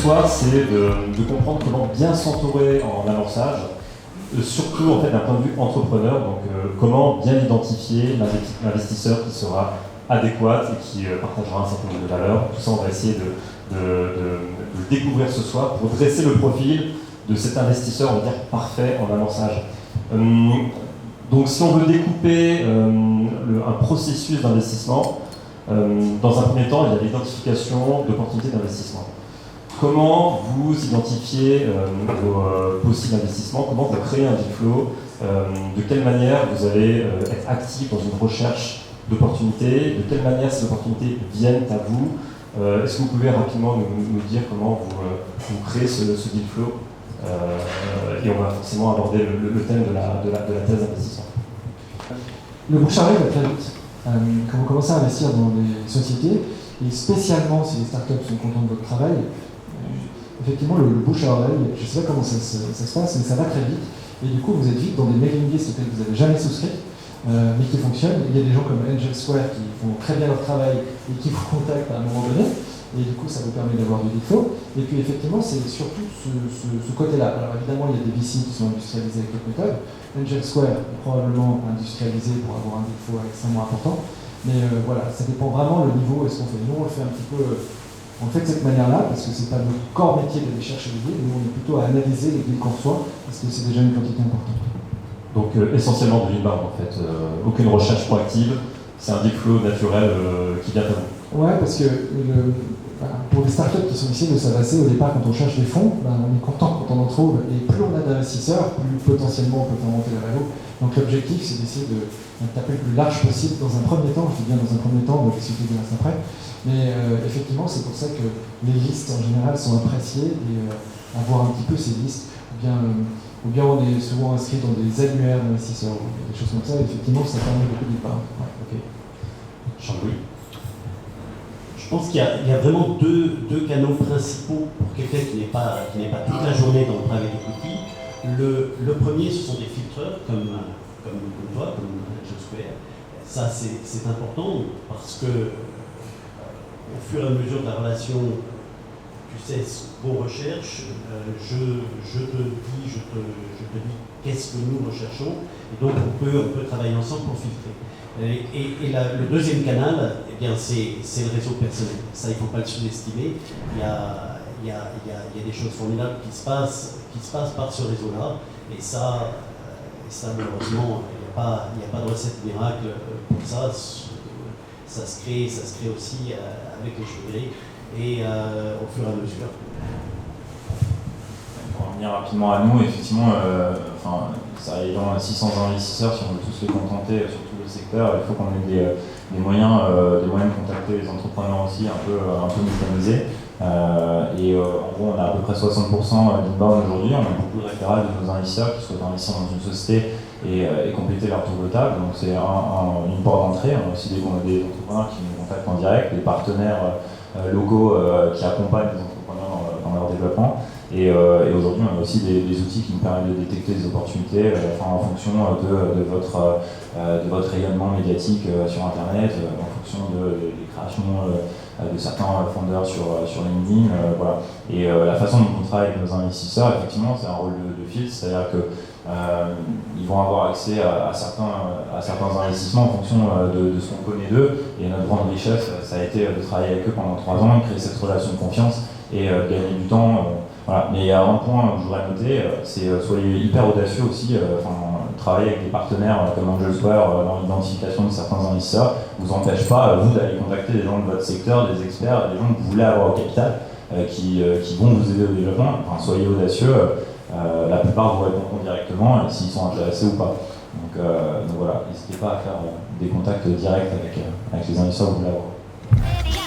soir, c'est de comprendre comment bien s'entourer en amorçage, surtout en fait, d'un point de vue entrepreneur, donc comment bien identifier l'investisseur qui sera adéquat et qui partagera un certain nombre de valeurs. Tout ça, on va essayer de le découvrir ce soir pour dresser le profil de cet investisseur, on va dire, parfait en amorçage. Donc si on veut découper un processus d'investissement, dans un premier temps, il y a l'identification d'opportunités d'investissement. Comment vous identifiez vos possibles investissements? Comment vous créez un deal flow? De quelle manière vous allez être actif dans une recherche d'opportunités? De quelle manière ces opportunités viennent à vous? Est-ce que vous pouvez rapidement nous dire comment vous créez ce deal flow? Et on va forcément aborder le thème de la thèse d'investissement. Le bouche à oreille va très vite. Quand vous commencez à investir dans des sociétés, et spécialement si les startups sont contents de votre travail, effectivement le bouche à oreille, je ne sais pas comment ça se passe, mais ça va très vite. Et du coup, vous êtes vite dans des mailing lists auxquels vous n'avez jamais souscrit, mais qui fonctionnent. Il y a des gens comme Angel Square qui font très bien leur travail et qui vous contactent à un moment donné. Et du coup, ça vous permet d'avoir du deal flow. Et puis effectivement, c'est surtout ce côté-là. Alors évidemment, il y a des VC qui sont industrialisés avec d'autres méthodes. Angel Square est probablement industrialisé pour avoir un deal flow extrêmement important. Mais voilà, ça dépend vraiment le niveau et ce qu'on fait. Nous, on le fait un petit peu, on le fait de cette manière-là, parce que c'est pas notre corps métier d'aller chercher les deals. Nous, on est plutôt à analyser les deals qu'on reçoit, parce que c'est déjà une quantité importante. Donc essentiellement de l'inbound en fait. Aucune recherche proactive, c'est un deal flow naturel qui vient à vous. Ouais, parce que pour les startups qui sont ici de Savacé, au départ, quand on cherche des fonds, on est content quand on en trouve, et plus on a d'investisseurs, plus potentiellement on peut faire monter le réseau. Donc l'objectif, c'est d'essayer de taper le plus large possible dans un premier temps. Je dis bien dans un premier temps, on va expliquer du reste après. Mais effectivement, c'est pour ça que les listes en général sont appréciées, et avoir un petit peu ces listes, ou bien on est souvent inscrit dans des annuaires d'investisseurs, ou des choses comme ça, et effectivement, ça permet beaucoup de départ. Ouais, okay. Jean-Louis. Je pense qu'il y a vraiment deux canaux principaux pour quelqu'un qui n'est pas toute la journée dans le private equity. Le premier, ce sont des filtreurs comme toi, comme Angel Square. Ça, c'est important parce que au fur et à mesure de la relation, tu sais ce qu'on recherche, je te dis qu'est-ce que nous recherchons, et donc on peut travailler ensemble pour filtrer. Le deuxième canal, eh bien, c'est le réseau personnel. Ça, il ne faut pas le sous-estimer. Il y a des choses formidables qui se passent par ce réseau-là. Et ça malheureusement, il n'y a pas de recette miracle pour ça. Ça se crée aussi avec les cheveux et au fur et à mesure. Pour revenir rapidement à nous, effectivement, ça ayant 600 investisseurs, si on veut tous les contenter sur tout le secteur, il faut qu'on ait des moyens de contacter les entrepreneurs aussi un peu mécanisés. En gros, on a à peu près 60% d'inbound aujourd'hui. On a beaucoup de référals de nos investisseurs qui souhaitent investir dans une société et compléter leur tour de table. Donc c'est une porte d'entrée. On a aussi des entrepreneurs qui nous contactent en direct, des partenaires locaux qui accompagnent les entrepreneurs dans leur développement. Et aujourd'hui, on a aussi des outils qui nous permettent de détecter des opportunités en fonction de votre rayonnement médiatique sur Internet, en fonction des créations de certains fondeurs sur LinkedIn. Voilà. Et la façon dont on travaille avec nos investisseurs, effectivement, c'est un rôle de filtre, c'est-à-dire qu'ils vont avoir accès à certains investissements en fonction de ce qu'on connaît d'eux. Et notre grande richesse, ça a été de travailler avec eux pendant 3 ans, créer cette relation de confiance et gagner du temps. Voilà. Mais il y a un point que je voudrais noter, c'est soyez hyper audacieux aussi, travailler avec des partenaires comme Angel Square dans l'identification de certains investisseurs ne vous empêche pas, vous, d'aller contacter des gens de votre secteur, des experts, des gens que vous voulez avoir au capital, qui vont vous aider au développement. Soyez audacieux, la plupart vous répondront directement s'ils sont intéressés ou pas. Donc voilà, n'hésitez pas à faire des contacts directs avec les investisseurs que vous voulez avoir.